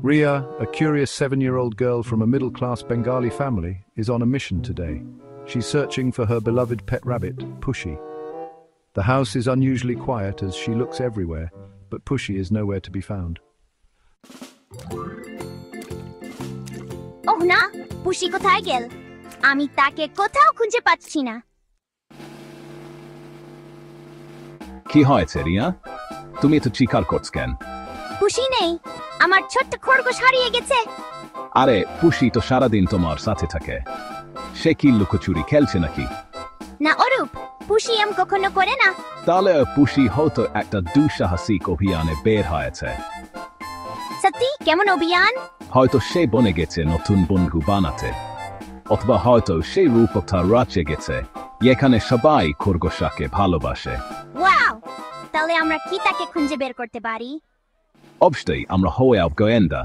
Ria, a curious 7-year-old girl from a middle-class Bengali family, is on a mission today. She's searching for her beloved pet rabbit, Pushy. The house is unusually quiet as she looks everywhere, but Pushy is nowhere to be found. Oh na, Pushy কোথায় গেল? আমি তাকে কোথাও খুঁজে পাচ্ছি না। কি হয়েছে রিয়া? তুমি এত চিৎকার করছ কেন? পুষি নেই, আমার ছোট্ট খরগোশ হারিয়ে গেছে। আরে পুষি তো সারাদিন তোমার সাথে থাকে। সে কি লুকোচুরি খেলছে নাকি? না অরূপ, পুষি এম কখনো করে না। তাহলে পুষি হয়তো একটা দুঃসাহসিক অভিযানে বের হয়েছে। সত্যি? কেমন অভিযান? হয়তো সে বনে গেছে নতুন বন্ধু বানাতে, অথবা হয়তো সে রূপকথা রচে গেছে যেখানে সবাই খরগোশকে ভালোবাসে। ওয়াও! তাহলে আমরা কি তাকে খুঁজে বের করতে পারি? অবশ্যই আমরা হয়ে গোয়েন্দা।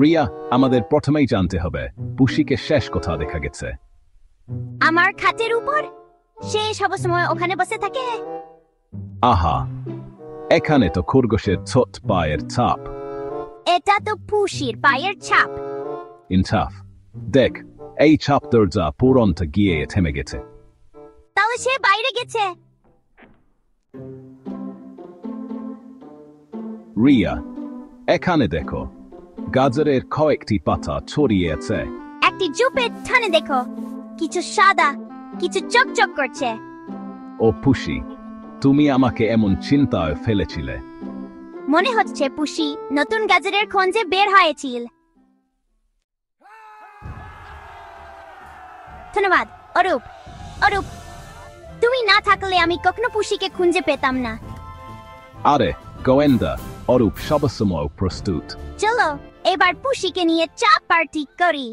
রিয়া, আমাদের প্রথমেই জানতে হবে পুষিকে শেষ কোথা দেখা গেছে। আমার খাটের উপর। সে সবসময় ওখানে বসে থাকে। আহা, এখানে তো খরগোশের ছোট পায়ের ছাপ। এটা তো পুষির পায়ের ছাপ। ইনসাফ, দেখ এই ছাপ দরজা পুরনটা গিয়ে থেমে গেছে। তাহলে সে বাইরে গেছে। রিয়া, এখানে দেখো, গাজরের কয়েকটি পাতা ছড়িয়ে আছে। একটি জুপের থানে দেখো, কিছু সাদা, কিছু চকচক করছে। ও পুষি, তুমি আমাকে এমন চিন্তায় ফেলেছিলে। মনে হচ্ছে পুষি নতুন গাজরের খোঁজে বের হয়েছিল। ধন্যবাদ অরূপ। অরূপ, তুমি না থাকলে আমি কখনো পুষিকে খুঁজে পেতাম না। আরে গোয়েন্দা, অরূপ সবসময় প্রস্তুত। চলো এবার পুষিকে নিয়ে চা পার্টি করি।